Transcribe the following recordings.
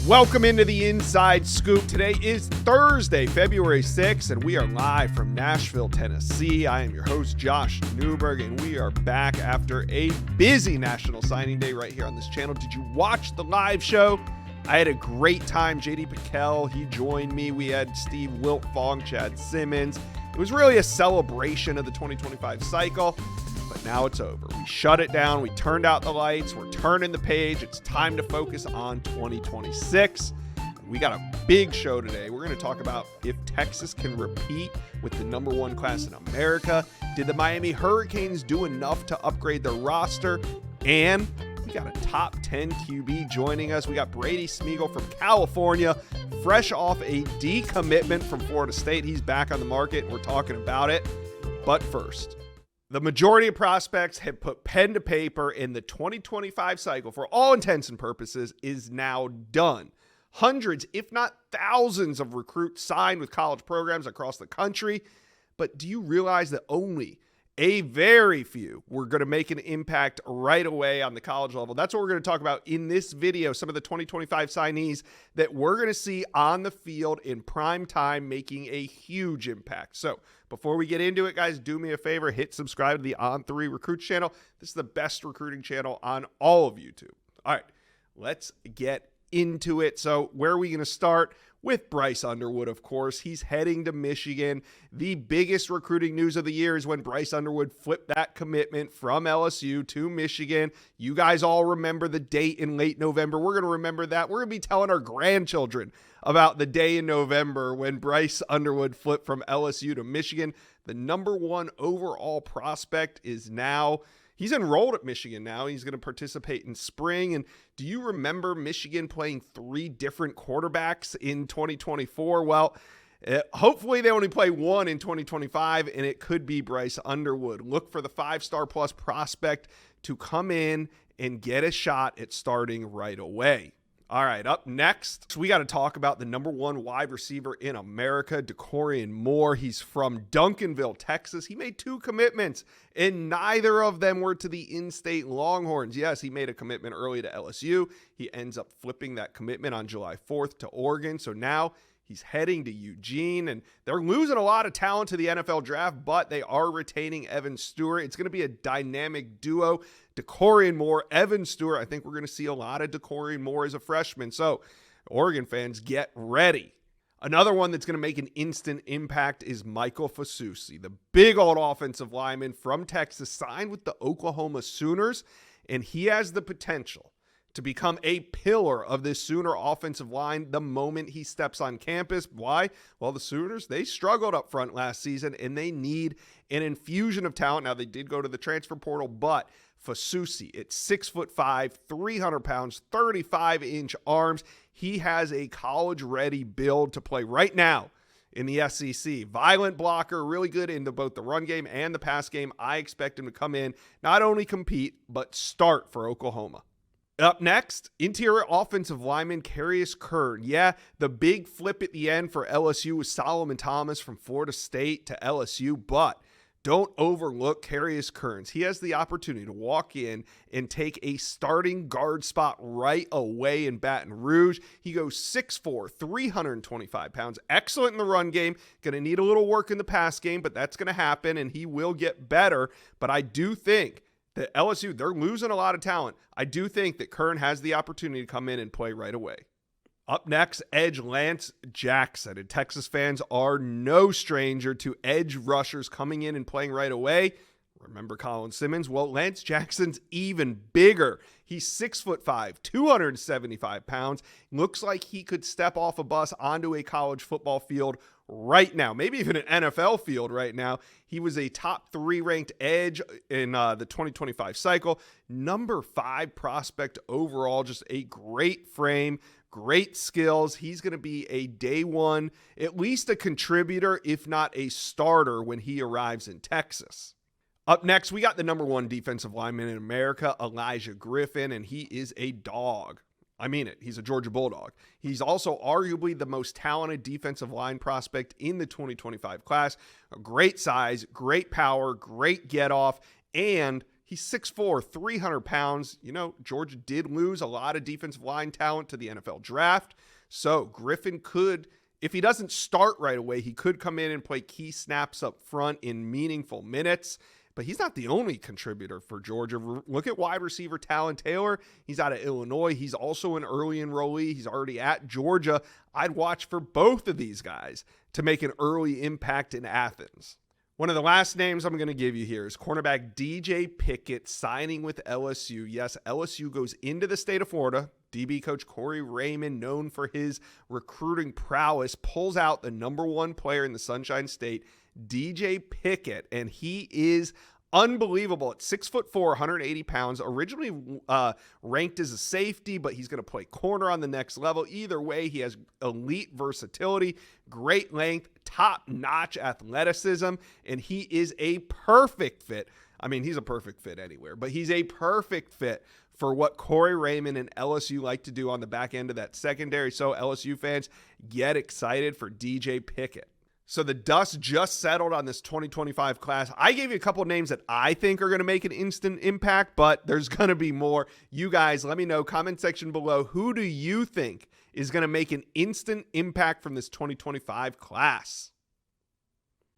Welcome into the Inside Scoop. Today is Thursday, February 6th, and we are live from Nashville, Tennessee. I am your host, Josh Newberg, and we are back after a busy National Signing Day right here on this channel. Did you watch the live show? I had a great time. JD Piquel, he joined me. We had Steve Wiltfong, Chad Simmons. It was really a celebration of the 2025 cycle. But now it's over. We shut it down. We turned out the lights. We're turning the page. It's time to focus on 2026. We got a big show today. We're going to talk about if Texas can repeat with the number one class in America. Did the Miami Hurricanes do enough to upgrade their roster? And we got a top 10 QB joining us. We got Brady Smigiel from California, fresh off a decommitment from Florida State. He's back on the market, and we're talking about it. But first, the majority of prospects have put pen to paper, and the 2025 cycle, for all intents and purposes, is now done. Hundreds, if not thousands, of recruits signed with college programs across the country. But do you realize that only a very few were going to make an impact right away on the college level? That's what we're going to talk about in this video. Some of the 2025 signees that we're going to see on the field in prime time making a huge impact. So before we get into it, guys, do me a favor, hit subscribe to the On3 Recruits channel. This is the best recruiting channel on all of YouTube. All right, let's get into it. So where are we going to start? With Bryce Underwood, of course. He's heading to Michigan. The biggest recruiting news of the year is when Bryce Underwood flipped that commitment from LSU to Michigan. You guys all remember the date in late November. We're going to remember that. We're going to be telling our grandchildren about the day in November when Bryce Underwood flipped from LSU to Michigan. The number one overall prospect is now he's enrolled at Michigan now. He's going to participate in spring. And do you remember Michigan playing 3 different quarterbacks in 2024? Well, hopefully they only play one in 2025, and it could be Bryce Underwood. Look for the 5-star plus prospect to come in and get a shot at starting right away. All right, up next, we got to talk about the number one wide receiver in America, DeCorian Moore. He's from Duncanville, Texas. He made 2 commitments, and neither of them were to the in-state Longhorns. Yes, he made a commitment early to LSU. He ends up flipping that commitment on July 4th to Oregon. So now he's heading to Eugene, and they're losing a lot of talent to the NFL draft, but they are retaining Evan Stewart. It's going to be a dynamic duo. DeCorian Moore, Evan Stewart. I think we're going to see a lot of DeCorian Moore as a freshman. So, Oregon fans, get ready. Another one that's going to make an instant impact is Michael Fasusi, the big old offensive lineman from Texas, signed with the Oklahoma Sooners, and he has the potential to become a pillar of this Sooner offensive line the moment he steps on campus. Why? Well, the Sooners, they struggled up front last season, and they need an infusion of talent. Now, they did go to the transfer portal, but Fasusi, it's 6'5", 300 pounds, 35-inch arms. He has a college-ready build to play right now in the SEC. Violent blocker, really good in both the run game and the pass game. I expect him to come in, not only compete, but start for Oklahoma. Up next, interior offensive lineman Carius Kern. Yeah, the big flip at the end for LSU was Solomon Thomas from Florida State to LSU, but don't overlook Carius Kearns. He has the opportunity to walk in and take a starting guard spot right away in Baton Rouge. He goes 6'4", 325 pounds. Excellent in the run game. Going to need a little work in the pass game, but that's going to happen, and he will get better. But I do think that LSU, they're losing a lot of talent. I do think that Kern has the opportunity to come in and play right away. Up next, edge Lance Jackson. And Texas fans are no stranger to edge rushers coming in and playing right away. Remember Colin Simmons? Well, Lance Jackson's even bigger. He's 6'5", 275 pounds. Looks like he could step off a bus onto a college football field right now, maybe even an NFL field right now. He was a top 3 ranked edge in the 2025 cycle. Number 5 prospect overall, just a great frame, great skills. He's going to be a day one, at least a contributor, if not a starter when he arrives in Texas. Up next, we got the number 1 defensive lineman in America, Elijah Griffin, and he is a dog. I mean it. He's a Georgia Bulldog. He's also arguably the most talented defensive line prospect in the 2025 class. A great size, great power, great get off, and He's 6'4", 300 pounds. Georgia did lose a lot of defensive line talent to the NFL draft. So Griffin could, if he doesn't start right away, he could come in and play key snaps up front in meaningful minutes. But he's not the only contributor for Georgia. Look at wide receiver Talon Taylor. He's out of Illinois. He's also an early enrollee. He's already at Georgia. I'd watch for both of these guys to make an early impact in Athens. One of the last names I'm going to give you here is cornerback DJ Pickett signing with LSU. Yes, LSU goes into the state of Florida. DB coach Corey Raymond, known for his recruiting prowess, pulls out the number one player in the Sunshine State, DJ Pickett, and he is unbelievable at 6'4", 180 pounds, originally ranked as a safety, but he's going to play corner on the next level. Either way, he has elite versatility, great length, top-notch athleticism, and he is a perfect fit. I mean, he's a perfect fit anywhere, but he's a perfect fit for what Corey Raymond and LSU like to do on the back end of that secondary. So LSU fans, get excited for DJ Pickett. So the dust just settled on this 2025 class. I gave you a couple of names that I think are going to make an instant impact, but there's going to be more. You guys, let me know, comment section below, who do you think is going to make an instant impact from this 2025 class?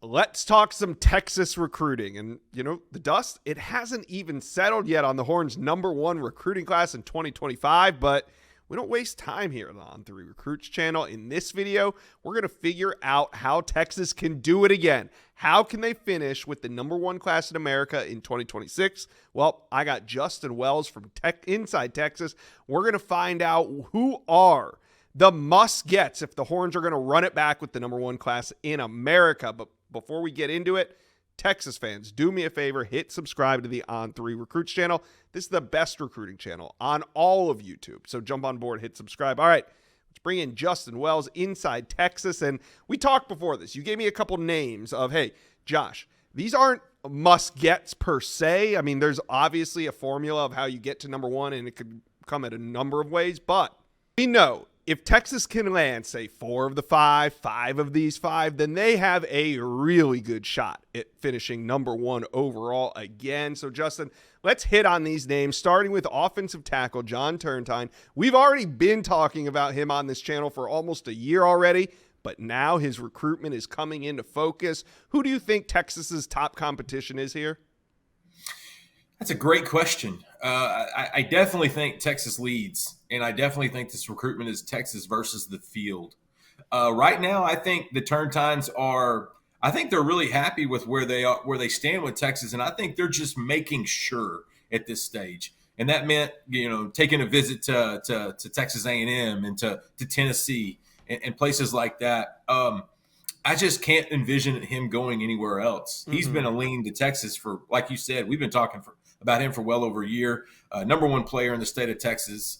Let's talk some Texas recruiting. And, the dust, it hasn't even settled yet on the Horns' number one recruiting class in 2025, but we don't waste time here on the On3 Recruits channel. In this video, we're going to figure out how Texas can do it again. How can they finish with the number one class in America in 2026? Well, I got Justin Wells from Inside Texas. We're going to find out who are the must-gets if the Horns are going to run it back with the number one class in America. But before we get into it, Texas fans, do me a favor, hit subscribe to the On3 Recruits channel. This is the best recruiting channel on all of YouTube. So jump on board, hit subscribe. All right, let's bring in Justin Wells, Inside Texas. And we talked before this. You gave me a couple names of, hey, Josh, these aren't must-gets per se. I mean, there's obviously a formula of how you get to number one, and it could come at a number of ways. But we know if Texas can land, say, 4 of the 5, 5 of these 5, then they have a really good shot at finishing number one overall again. So, Justin, let's hit on these names, starting with offensive tackle John Turntine. We've already been talking about him on this channel for almost a year already, but now his recruitment is coming into focus. Who do you think Texas's top competition is here? That's a great question. I definitely think Texas leads, and I definitely think this recruitment is Texas versus the field. Right now, I think the Turntines I think they're really happy with where they are, where they stand with Texas, and I think they're just making sure at this stage. And that meant, taking a visit to Texas A&M and to Tennessee and places like that. I just can't envision him going anywhere else. Mm-hmm. He's been a lean to Texas for, like you said, we've been talking about him for well over a year. Number one player in the state of Texas.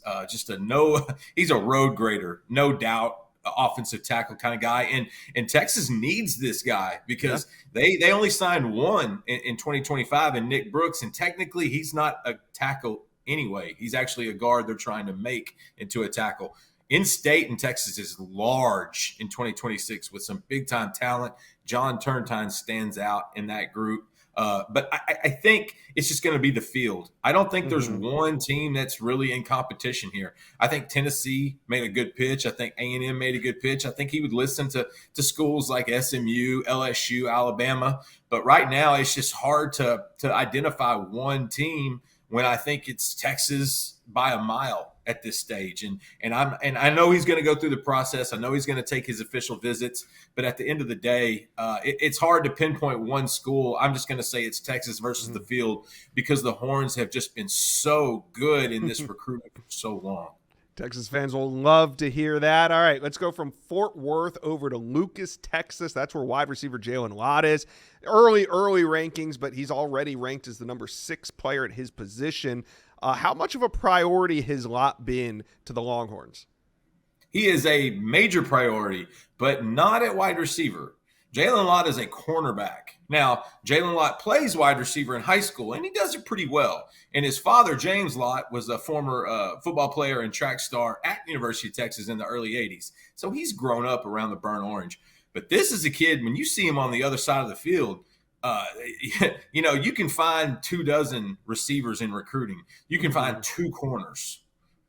He's a road grader, no doubt, offensive tackle kind of guy. And Texas needs this guy because they only signed one in 2025 and Nick Brooks. And technically he's not a tackle anyway. He's actually a guard they're trying to make into a tackle. In-state in Texas is large in 2026 with some big-time talent. John Turntine stands out in that group. But I think it's just going to be the field. I don't think there's one team that's really in competition here. I think Tennessee made a good pitch. I think A&M made a good pitch. I think he would listen to schools like SMU, LSU, Alabama. But right now it's just hard to identify one team when I think it's Texas by a mile at this stage. And I know he's going to go through the process. I know he's going to take his official visits, but at the end of the day, it's hard to pinpoint one school. I'm just going to say it's Texas versus the field because the Horns have just been so good in this recruitment for so long. Texas fans will love to hear that. All right, let's go from Fort Worth over to Lucas, Texas. That's where wide receiver Jalen Lott is. Early rankings, but he's already ranked as the number 6 player at his position. How much of a priority has Lott been to the Longhorns? He is a major priority, but not at wide receiver. Jalen Lott is a cornerback. Now, Jalen Lott plays wide receiver in high school, and he does it pretty well. And his father, James Lott, was a former football player and track star at University of Texas in the early 80s. So he's grown up around the burnt orange. But this is a kid, when you see him on the other side of the field, uh, you can find 24 receivers in recruiting. You can find 2 corners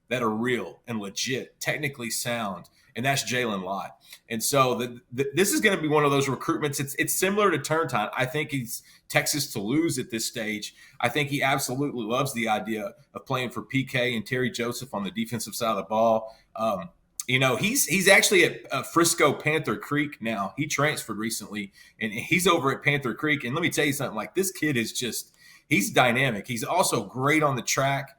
that are real and legit, technically sound, and that's Jalen Lott. And so this is going to be one of those recruitments. It's similar to turn time. I think he's Texas to lose at this stage. I think he absolutely loves the idea of playing for PK and Terry Joseph on the defensive side of the ball. He's actually at Frisco Panther Creek now. He transferred recently, and he's over at Panther Creek. And let me tell you something, like, this kid is he's dynamic. He's also great on the track.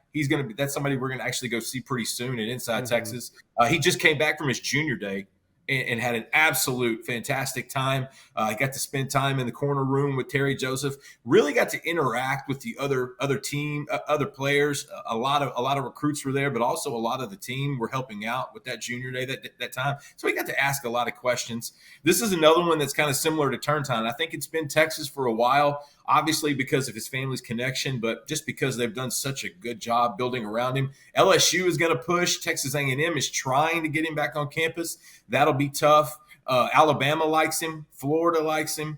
That's somebody we're going to actually go see pretty soon at Inside Texas. He just came back from his junior day and had an absolute fantastic time. He got to spend time in the corner room with Terry Joseph. Really got to interact with the other team, other players. A lot of recruits were there, but also a lot of the team were helping out with that junior day that time. So he got to ask a lot of questions. This is another one that's kind of similar to turn time. I think it's been Texas for a while, obviously because of his family's connection, but just because they've done such a good job building around him. LSU is going to push. Texas A&M is trying to get him back on campus. That'll be tough. Alabama likes him. Florida likes him.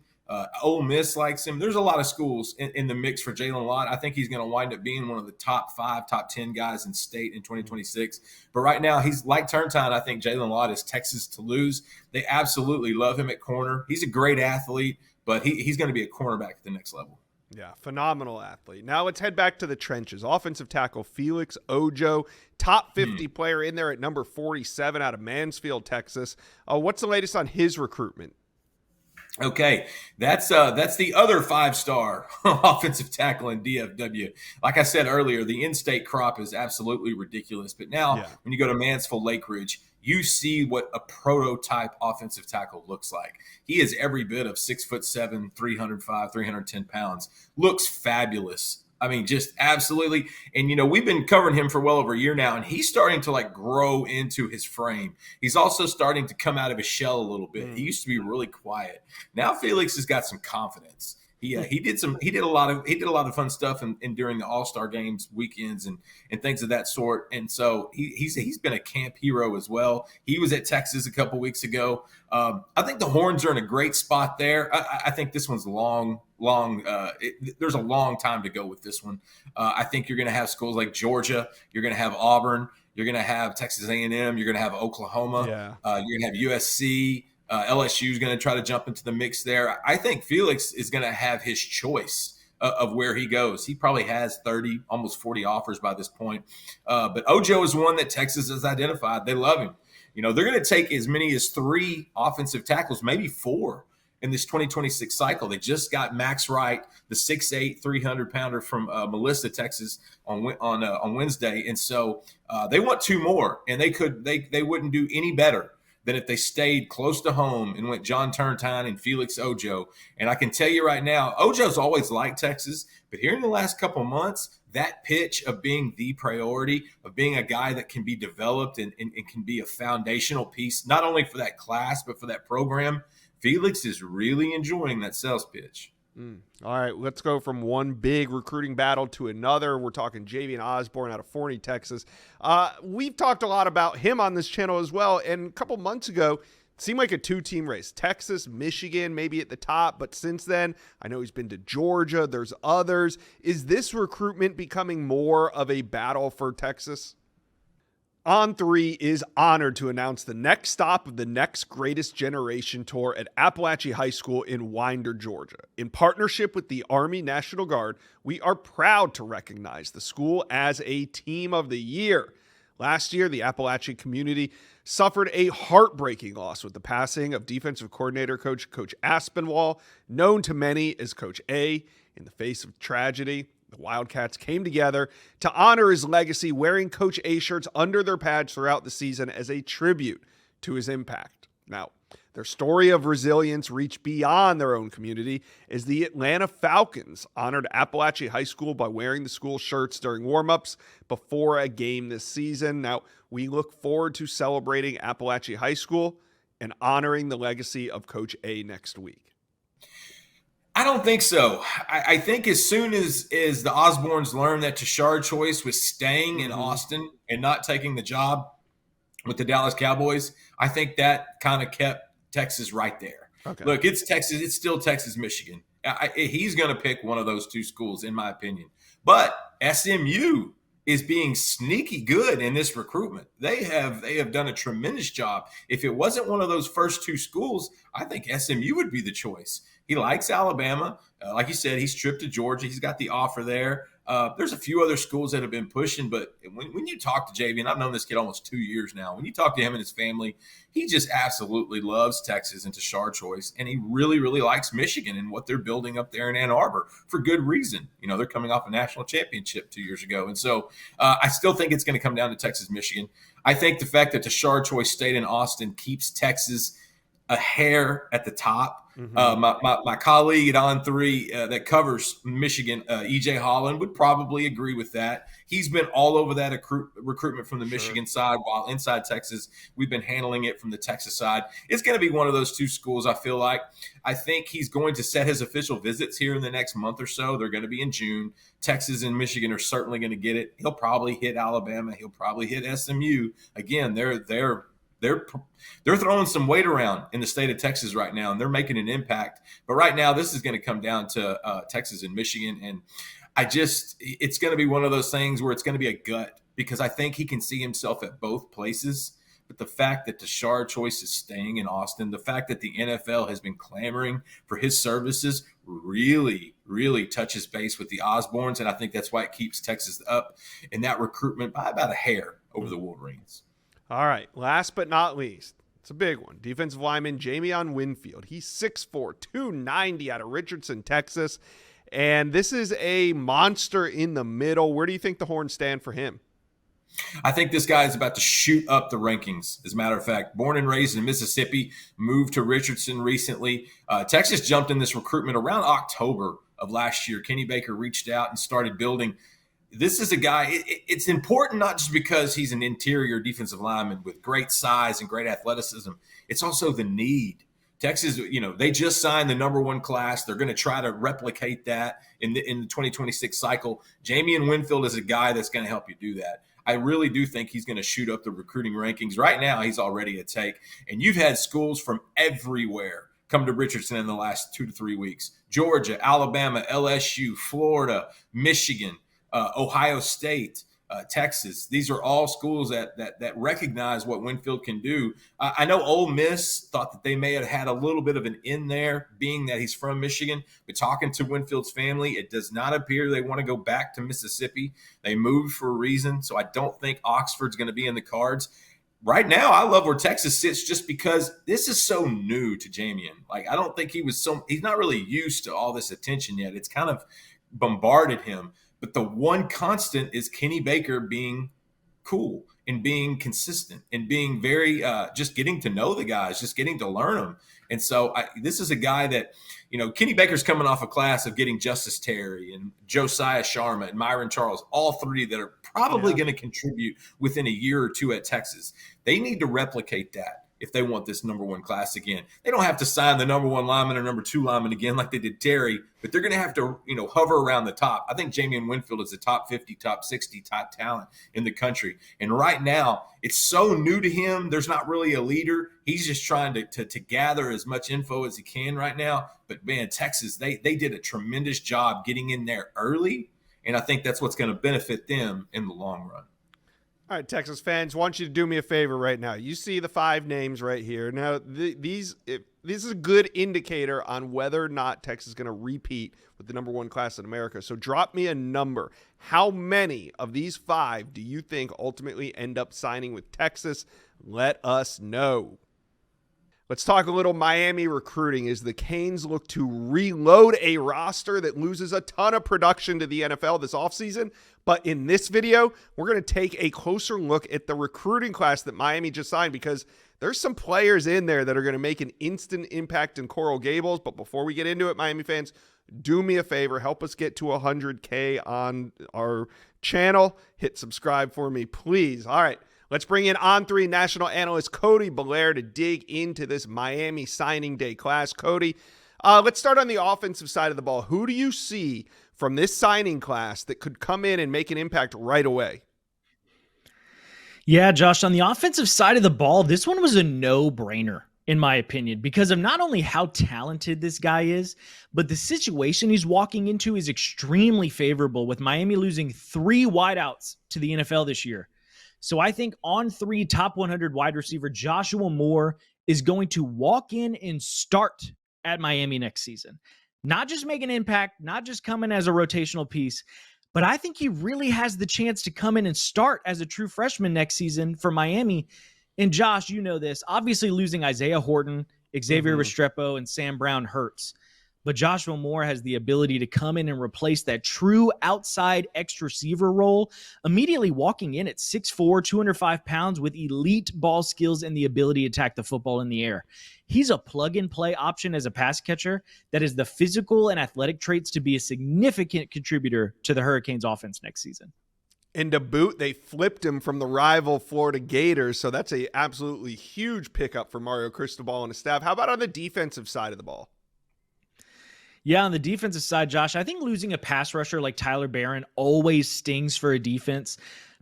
Ole Miss likes him. There's a lot of schools in the mix for Jalen Lott. I think he's going to wind up being one of the top 5, top 10 guys in state in 2026. But right now, he's like Turntine. I think Jalen Lott is Texas to lose. They absolutely love him at corner. He's a great athlete, but he's going to be a cornerback at the next level. Yeah, phenomenal athlete. Now let's head back to the trenches. Offensive tackle Felix Ojo, top 50 player in there at number 47 out of Mansfield, Texas. What's the latest on his recruitment? Okay, that's the other 5-star offensive tackle in DFW. Like I said earlier, the in-state crop is absolutely ridiculous. But now when you go to Mansfield Lake Ridge, you see what a prototype offensive tackle looks like. He is every bit of 6'7", 305, 310 pounds. Looks fabulous. I mean, just absolutely. And, we've been covering him for well over a year now, and he's starting to grow into his frame. He's also starting to come out of his shell a little bit. He used to be really quiet. Now Felix has got some confidence. He did a lot of fun stuff and during the All-Star games weekends and things of that sort. And so he's been a camp hero as well. He was at Texas a couple weeks ago. I think the Horns are in a great spot there. I think this one's long. There's a long time to go with this one. I think you're going to have schools like Georgia. You're going to have Auburn. You're going to have Texas A&M. You're going to have Oklahoma. You're going to have USC. LSU is going to try to jump into the mix there. I think Felix is going to have his choice of where he goes. He probably has 30, almost 40 offers by this point. But Ojo is one that Texas has identified. They love him. They're going to take as many as 3 offensive tackles, maybe 4 in this 2026 cycle. They just got Max Wright, the 6'8", 300-pounder from Melissa, Texas, on Wednesday. And so they want 2 more, and they wouldn't do any better than if they stayed close to home and went John Turntine and Felix Ojo. And I can tell you right now, Ojo's always liked Texas, but here in the last couple of months, that pitch of being the priority, of being a guy that can be developed and can be a foundational piece, not only for that class, but for that program, Felix is really enjoying that sales pitch. All right, let's go from one big recruiting battle to another. We're talking Javian Osborne out of Forney, Texas. We've talked a lot about him on this channel as well, and a couple months ago, it seemed like a 2-team race. Texas, Michigan, maybe at the top, but since then, I know he's been to Georgia. There's others. Is this recruitment becoming more of a battle for Texas? On3 is honored to announce the next stop of the Next Greatest Generation Tour at Appalachian High School in Winder, Georgia. In partnership with the Army National Guard, we are proud to recognize the school as a Team of the Year. Last year, the Appalachian community suffered a heartbreaking loss with the passing of defensive coordinator Coach Aspinwall, known to many as Coach A. In the face of tragedy, the Wildcats came together to honor his legacy, wearing Coach A shirts under their pads throughout the season as a tribute to his impact. Now, their story of resilience reached beyond their own community as the Atlanta Falcons honored Appalachian High School by wearing the school shirts during warmups before a game this season. Now, we look forward to celebrating Appalachian High School and honoring the legacy of Coach A next week. I don't think so. I think as soon as the Osbornes learned that Tashard Choice was staying in Austin and not taking the job with the Dallas Cowboys, I think that kind of kept Texas right there. Okay. Look, it's Texas. It's still Texas, Michigan. He's going to pick one of those two schools, in my opinion. But SMU is being sneaky good in this recruitment. They have done a tremendous job. If it wasn't one of those first two schools, I think SMU would be the choice. He likes Alabama. Like you said, he's tripped to Georgia. He's got the offer there. There's a few other schools that have been pushing, but when you talk to JV, and I've known this kid almost 2 years now, when you talk to him and his family, he just absolutely loves Texas and Tashard Choice, and he really, really likes Michigan and what they're building up there in Ann Arbor for good reason. You know, they're coming off a national championship 2 years ago, and so I still think it's going to come down to Texas, Michigan. I think the fact that Tashard Choice stayed in Austin keeps Texas a hair at the top. My colleague at On3 that covers Michigan, EJ Holland, would probably agree with that. He's been all over that recruitment from the Michigan side, while inside Texas, we've been handling it from the Texas side. It's going to be one of those two schools, I feel like. I think he's going to set his official visits here in the next month or so. They're going to be in June. Texas and Michigan are certainly going to get it. He'll probably hit Alabama. He'll probably hit SMU. Again, they're throwing some weight around in the state of Texas right now, and they're making an impact. But right now, this is going to come down to Texas and Michigan. And it's going to be one of those things where it's going to be a gut, because I think he can see himself at both places. But the fact that Tashard Choice is staying in Austin, the fact that the NFL has been clamoring for his services really, really touches base with the Osbornes. And I think that's why it keeps Texas up in that recruitment by about a hair over the Wolverines. All right, last but not least, it's a big one. Defensive lineman Jamion Winfield. He's 6'4", 290 out of Richardson, Texas. And this is a monster in the middle. Where do you think the Horns stand for him? I think this guy is about to shoot up the rankings. As a matter of fact, born and raised in Mississippi, moved to Richardson recently. Texas jumped in this recruitment around October of last year. Kenny Baker reached out and started building. This is a guy, it's important not just because he's an interior defensive lineman with great size and great athleticism. It's also the need. Texas, they just signed the number one class. They're going to try to replicate that in the 2026 cycle. Jamion Winfield is a guy that's going to help you do that. I really do think he's going to shoot up the recruiting rankings. Right now, he's already a take. And you've had schools from everywhere come to Richardson in the last 2 to 3 weeks. Georgia, Alabama, LSU, Florida, Michigan, Ohio State, Texas. These are all schools that recognize what Winfield can do. I know Ole Miss thought that they may have had a little bit of an in there, being that he's from Michigan. But talking to Winfield's family, it does not appear they want to go back to Mississippi. They moved for a reason, so I don't think Oxford's going to be in the cards. Right now, I love where Texas sits just because this is so new to Jamion. Like, I don't think he's not really used to all this attention yet. It's kind of bombarded him. But the one constant is Kenny Baker being cool and being consistent and being very just getting to know the guys, just getting to learn them. And so this is a guy that, Kenny Baker's coming off a class of getting Justice Terry and Josiah Sharma and Myron Charles, all three that are probably going to contribute within a year or two at Texas. They need to replicate that if they want this number one class again. They don't have to sign the number one lineman or number two lineman again like they did Terry, but they're going to have to, hover around the top. I think Jamion Winfield is the top 50, top 60, top talent in the country. And right now, it's so new to him. There's not really a leader. He's just trying to gather as much info as he can right now. But man, Texas, they did a tremendous job getting in there early. And I think that's what's going to benefit them in the long run. All right, Texas fans, I want you to do me a favor right now. You see the 5 names right here. Now, this is a good indicator on whether or not Texas is going to repeat with the number one class in America. So drop me a number. How many of these 5 do you think ultimately end up signing with Texas? Let us know. Let's talk a little Miami recruiting as the Canes look to reload a roster that loses a ton of production to the NFL this offseason. But in this video, we're going to take a closer look at the recruiting class that Miami just signed, because there's some players in there that are going to make an instant impact in Coral Gables. But before we get into it, Miami fans, do me a favor. Help us get to 100K on our channel. Hit subscribe for me, please. All right. Let's bring in On3 national analyst Cody Belair to dig into this Miami signing day class. Cody, let's start on the offensive side of the ball. Who do you see from this signing class that could come in and make an impact right away? Yeah, Josh, on the offensive side of the ball, this one was a no-brainer in my opinion, because of not only how talented this guy is, but the situation he's walking into is extremely favorable, with Miami losing 3 wideouts to the NFL this year. So I think on 3 top 100 wide receiver Joshua Moore is going to walk in and start at Miami next season. Not just make an impact, not just come in as a rotational piece, but I think he really has the chance to come in and start as a true freshman next season for Miami. And Josh, you know this. Obviously, losing Isaiah Horton, Xavier Restrepo, and Sam Brown hurts. But Joshua Moore has the ability to come in and replace that true outside X receiver role, immediately walking in at 6'4", 205 pounds with elite ball skills and the ability to attack the football in the air. He's a plug-and-play option as a pass catcher that has the physical and athletic traits to be a significant contributor to the Hurricanes offense next season. And to boot, they flipped him from the rival Florida Gators, so that's a absolutely huge pickup for Mario Cristobal and his staff. How about on the defensive side of the ball? Yeah, on the defensive side, Josh, I think losing a pass rusher like Tyler Barron always stings for a defense.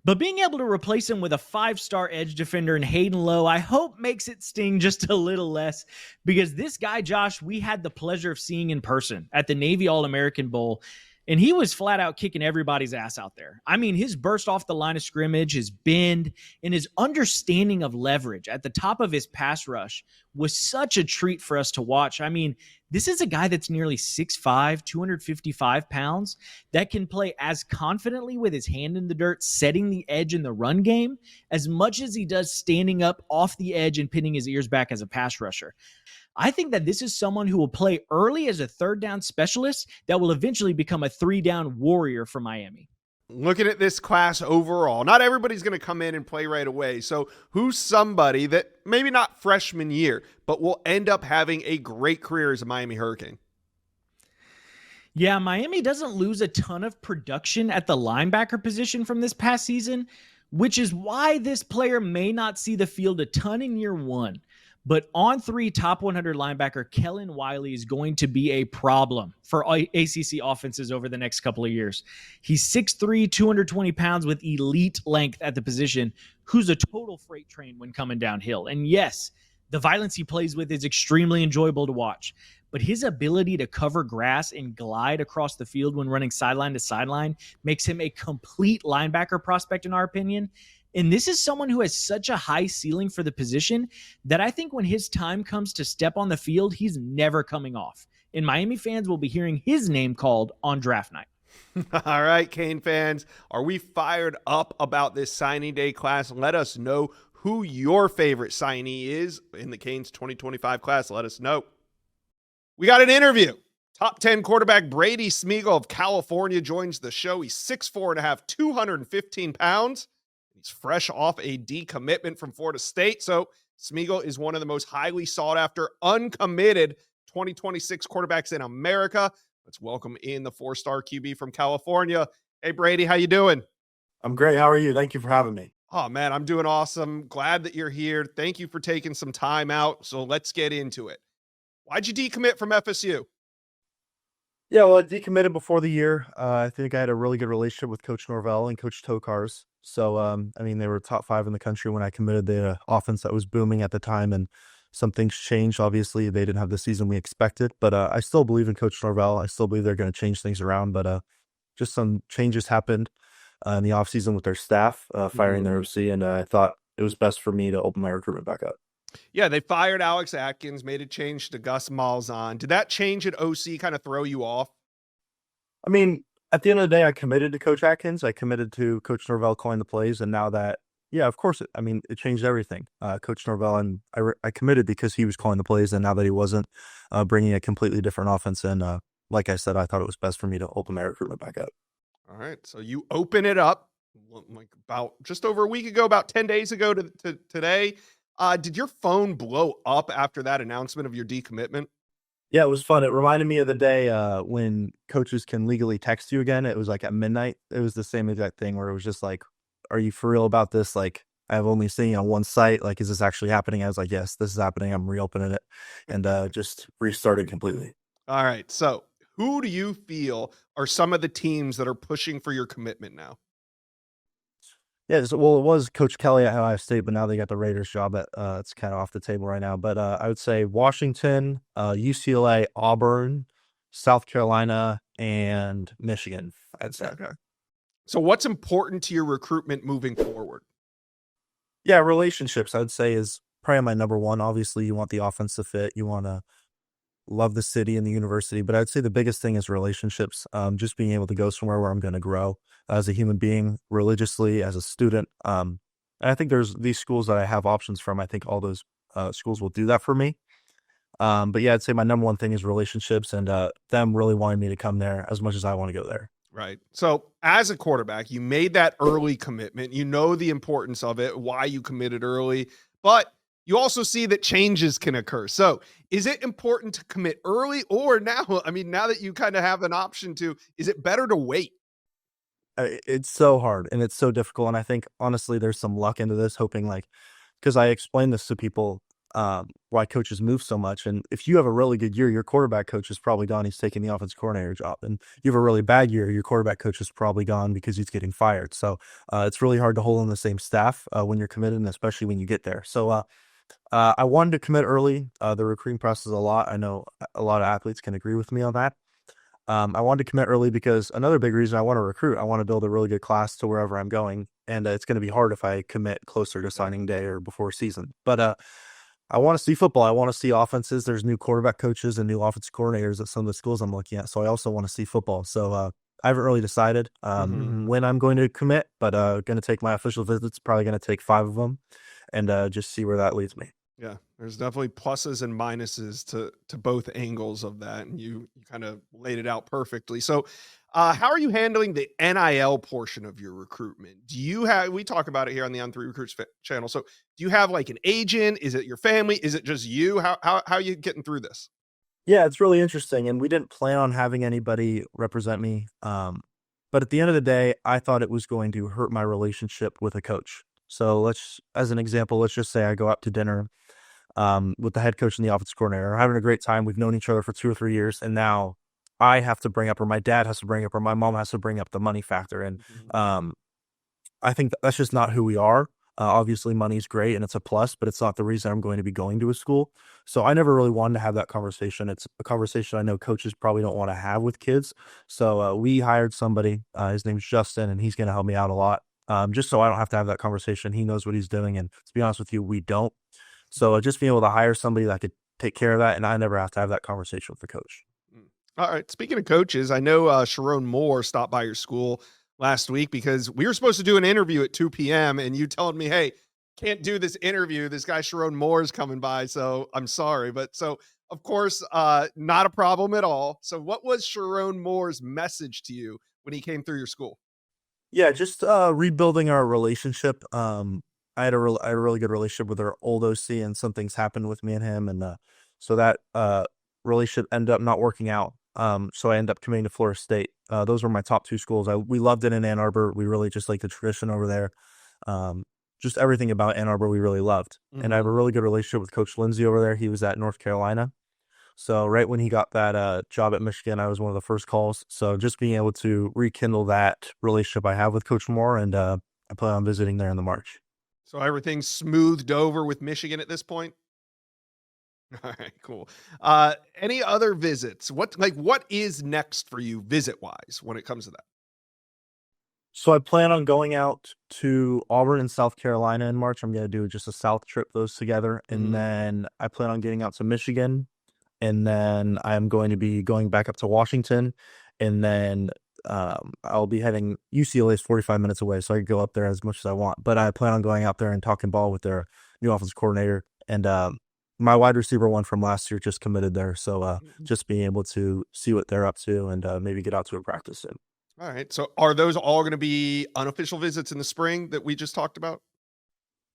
But being able to replace him with a 5-star edge defender in Hayden Lowe, I hope makes it sting just a little less. Because this guy, Josh, we had the pleasure of seeing in person at the Navy All-American Bowl. And he was flat out kicking everybody's ass out there. I mean, his burst off the line of scrimmage, his bend, and his understanding of leverage at the top of his pass rush was such a treat for us to watch. I mean, this is a guy that's nearly 6'5", 255 pounds that can play as confidently with his hand in the dirt, setting the edge in the run game, as much as he does standing up off the edge and pinning his ears back as a pass rusher. I think that this is someone who will play early as a 3rd down specialist that will eventually become a 3-down warrior for Miami. Looking at this class overall, not everybody's going to come in and play right away. So who's somebody that maybe not freshman year, but will end up having a great career as a Miami Hurricane? Yeah, Miami doesn't lose a ton of production at the linebacker position from this past season, which is why this player may not see the field a ton in year 1. But on 3 top 100 linebacker Kellen Wiley is going to be a problem for ACC offenses over the next couple of years. He's 6'3", 220 pounds with elite length at the position, who's a total freight train when coming downhill. And yes, the violence he plays with is extremely enjoyable to watch. But his ability to cover grass and glide across the field when running sideline to sideline makes him a complete linebacker prospect, in our opinion. And this is someone who has such a high ceiling for the position that I think when his time comes to step on the field, he's never coming off. And Miami fans will be hearing his name called on draft night. All right, Cane fans, are we fired up about this signing day class? Let us know who your favorite signee is in the Canes 2025 class. Let us know. We got an interview. Top 10 quarterback Brady Smigiel of California joins the show. He's 6'4.5", 215 pounds. He's fresh off a decommitment from Florida State. So Smigiel is one of the most highly sought after uncommitted 2026 quarterbacks in America. Let's welcome in the 4-star QB from California. Hey, Brady, how you doing? I'm great. How are you? Thank you for having me. Oh, man, I'm doing awesome. Glad that you're here. Thank you for taking some time out. So let's get into it. Why'd you decommit from FSU? Yeah, well, I decommitted before the year. I think I had a really good relationship with Coach Norvell and Coach Tokars. So, I mean, they were top 5 in the country when I committed. They had an offense that was booming at the time, and some things changed. Obviously, they didn't have the season we expected, but I still believe in Coach Norvell. I still believe they're going to change things around, but just some changes happened in the offseason with their staff, firing their OC, and I thought it was best for me to open my recruitment back up. Yeah, they fired Alex Atkins, made a change to Gus Malzahn. Did that change at OC kind of throw you off? I mean, at the end of the day, I committed to Coach Atkins. I committed to Coach Norvell calling the plays, and now that, yeah, of course, it changed everything. Coach Norvell, and I committed because he was calling the plays, and now that he wasn't, bringing a completely different offense in, like I said, I thought it was best for me to open my recruitment back up. All right, so you open it up like about just over a week ago, about 10 days ago to today. Did your phone blow up after that announcement of your decommitment? Yeah, it was fun. It reminded me of the day when coaches can legally text you again. It was like at midnight. It was the same exact thing where it was just like, are you for real about this? Like, I've only seen it on one site. Like, is this actually happening? I was like, yes, this is happening. I'm reopening it, and just restarted completely. All right, so who do you feel are some of the teams that are pushing for your commitment now? Yeah, well, it was Coach Kelly at Ohio State, but now they got the Raiders job. It's kind of off the table right now. But I would say Washington, UCLA, Auburn, South Carolina, and Michigan. I'd say. Okay. So what's important to your recruitment moving forward? Yeah, relationships, I'd say, is probably my number one. Obviously, you want the offense to fit. You want to love the city and the university, but I'd say the biggest thing is relationships. Just being able to go somewhere where I'm going to grow as a human being, religiously, as a student. And I think there's these schools that I have options from. I think all those schools will do that for me. But yeah, I'd say my number one thing is relationships and them really wanting me to come there as much as I want to go there. Right. So as a quarterback, you made that early commitment. You know the importance of it, why you committed early, but you also see that changes can occur. So is it important to commit early or now? I mean, now that you kind of have an option to, is it better to wait? It's so hard and it's so difficult. And I think honestly, there's some luck into this, hoping because I explain this to people, why coaches move so much. And if you have a really good year, your quarterback coach is probably gone. He's taking the offensive coordinator job. And you have a really bad year, your quarterback coach is probably gone because he's getting fired. So it's really hard to hold on the same staff when you're committed, and especially when you get there. So I wanted to commit early. The recruiting process a lot. I know a lot of athletes can agree with me on that. I wanted to commit early because another big reason I want to recruit, I want to build a really good class to wherever I'm going. And it's going to be hard if I commit closer to signing day or before season. But I want to see football. I want to see offenses. There's new quarterback coaches and new offensive coordinators at some of the schools I'm looking at. So I also want to see football. So I haven't really decided when I'm going to commit, but going to take my official visits, probably going to take 5 of them and just see where that leads me. Yeah, there's definitely pluses and minuses to both angles of that, and you kind of laid it out perfectly. So, how are you handling the NIL portion of your recruitment? Do you have? We talk about it here on the On3 Recruits channel. So, do you have like an agent? Is it your family? Is it just you? How are you getting through this? Yeah, it's really interesting, and we didn't plan on having anybody represent me. But at the end of the day, I thought it was going to hurt my relationship with a coach. So as an example, let's just say I go out to dinner with the head coach and the offensive coordinator. We're having a great time. We've known each other for 2 or 3 years, and now I have to bring up, or my dad has to bring up, or my mom has to bring up the money factor. And I think that's just not who we are. Obviously, money's great and it's a plus, but it's not the reason I'm going to be going to a school. So I never really wanted to have that conversation. It's a conversation I know coaches probably don't want to have with kids. So we hired somebody. His name's Justin, and he's going to help me out a lot. Just so I don't have to have that conversation. He knows what he's doing, and to be honest with you, we don't. So just being able to hire somebody that could take care of that, and I never have to have that conversation with the coach. All right. Speaking of coaches, I know Sharon Moore stopped by your school last week because we were supposed to do an interview at 2 p.m. and you told me, hey, can't do this interview. This guy Sharon Moore is coming by, so I'm sorry. But so, of course, not a problem at all. So what was Sharon Moore's message to you when he came through your school? Yeah, just rebuilding our relationship. I had a really good relationship with our old OC, and some things happened with me and him, and so that relationship ended up not working out. So I ended up committing to Florida State. Those were my top 2 schools. We loved it in Ann Arbor. We really just like the tradition over there. Just everything about Ann Arbor we really loved. And I have a really good relationship with Coach Lindsey over there. He was at North Carolina. So right when he got that job at Michigan, I was one of the first calls. So just being able to rekindle that relationship I have with Coach Moore, and I plan on visiting there in the March. So everything's smoothed over with Michigan at this point? All right, cool. Any other visits? What is next for you visit-wise when it comes to that? So I plan on going out to Auburn and South Carolina in March. I'm going to do just a South trip, those together. And then I plan on getting out to Michigan. And then I'm going to be going back up to Washington. And then I'll be heading, UCLA is 45 minutes away, so I can go up there as much as I want. But I plan on going out there and talking ball with their new offensive coordinator. And my wide receiver one from last year just committed there. So just being able to see what they're up to and maybe get out to a practice soon. All right. So are those all going to be unofficial visits in the spring that we just talked about?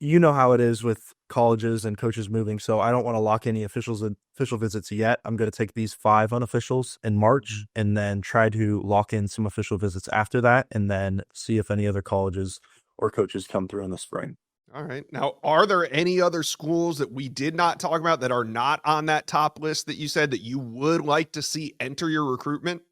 You know how it is with colleges and coaches moving, so I don't want to lock any official visits yet. I'm going to take these 5 unofficials in March and then try to lock in some official visits after that, and then see if any other colleges or coaches come through in the spring. All right. Now, are there any other schools that we did not talk about that are not on that top list that you said that you would like to see enter your recruitment?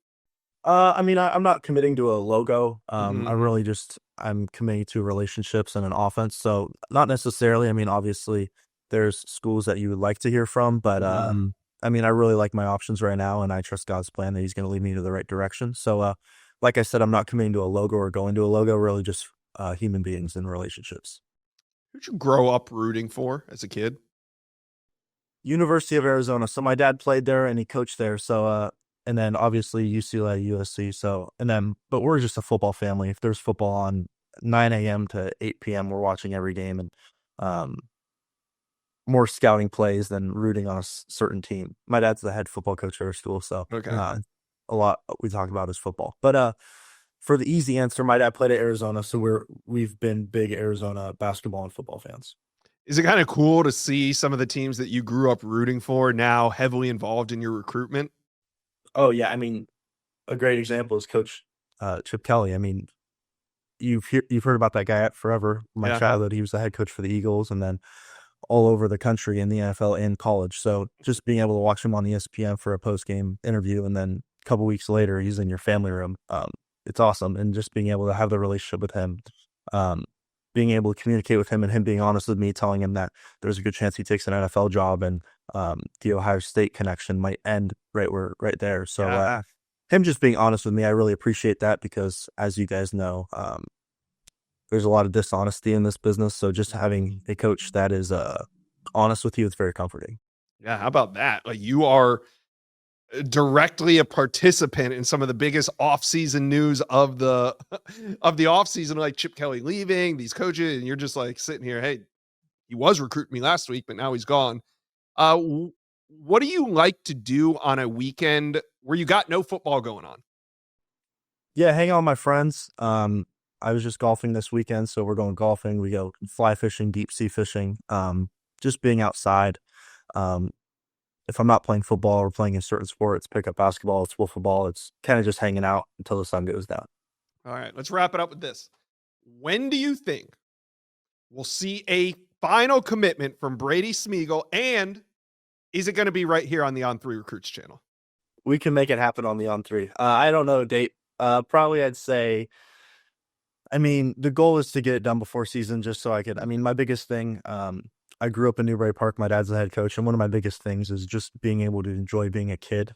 I mean, I'm not committing to a logo. I really just I'm committing to relationships and an offense. So not necessarily. I mean, obviously, there's schools that you would like to hear from, but I mean, I really like my options right now, and I trust God's plan that He's going to lead me to the right direction. So, like I said, I'm not committing to a logo or going to a logo. Really, just human beings and relationships. Who'd you grow up rooting for as a kid? University of Arizona. So my dad played there and he coached there. So, and then obviously UCLA, USC. So, but we're just a football family. If there's football on 9 a.m. to 8 p.m., we're watching every game, and more scouting plays than rooting on a certain team. My dad's the head football coach at our school. So, a lot we talk about is football. But, for the easy answer, my dad played at Arizona. So we've been big Arizona basketball and football fans. Is it kind of cool to see some of the teams that you grew up rooting for now heavily involved in your recruitment? Oh yeah. I mean, a great example is Coach Chip Kelly. I mean, you've heard about that guy forever. My childhood, he was the head coach for the Eagles, and then all over the country in the NFL and college. So just being able to watch him on ESPN for a post-game interview, and then a couple weeks later, he's in your family room. It's awesome. And just being able to have the relationship with him, being able to communicate with him and him being honest with me, telling him that there's a good chance he takes an NFL job, and the Ohio State connection might end right there. So him just being honest with me, I really appreciate that, because as you guys know, there's a lot of dishonesty in this business. So just having a coach that is honest with you, it's very comforting. Yeah. How about that? Like, you are directly a participant in some of the biggest off-season news of the off-season, like Chip Kelly leaving, these coaches, and you're just like sitting here, hey, he was recruiting me last week, but now he's gone. What do you like to do on a weekend where you got no football going on? Yeah, hang out with my friends. I was just golfing this weekend, so we're going golfing. We go fly fishing, deep sea fishing, just being outside. If I'm not playing football or playing a certain sport, it's pick up basketball, it's wiffle ball. It's kind of just hanging out until the sun goes down. All right, let's wrap it up with this. When do you think we'll see a final commitment from Brady Smigiel, and is it going to be right here on the On3 Recruits channel? We can make it happen on the On3. I don't know a date. Probably I'd say, I mean, the goal is to get it done before season, just so my biggest thing, I grew up in Newbury Park. My dad's the head coach, and one of my biggest things is just being able to enjoy being a kid.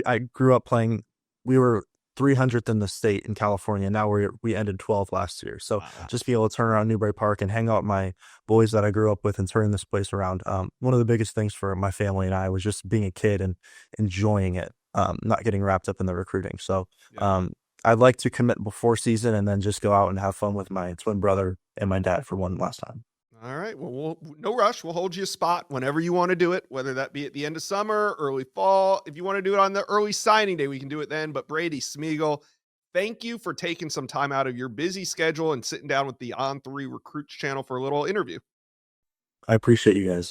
I grew up playing. We were 300th in the state in California. Now we ended 12th last year. So just be able to turn around Newbury Park and hang out with my boys that I grew up with and turn this place around. One of the biggest things for my family and I was just being a kid and enjoying it, not getting wrapped up in the recruiting. So I'd like to commit before season and then just go out and have fun with my twin brother and my dad for one last time. All right. Well, no rush. We'll hold you a spot whenever you want to do it, whether that be at the end of summer, early fall. If you want to do it on the early signing day, we can do it then. But Brady Smigiel, thank you for taking some time out of your busy schedule and sitting down with the On3 Recruits channel for a little interview. I appreciate you guys.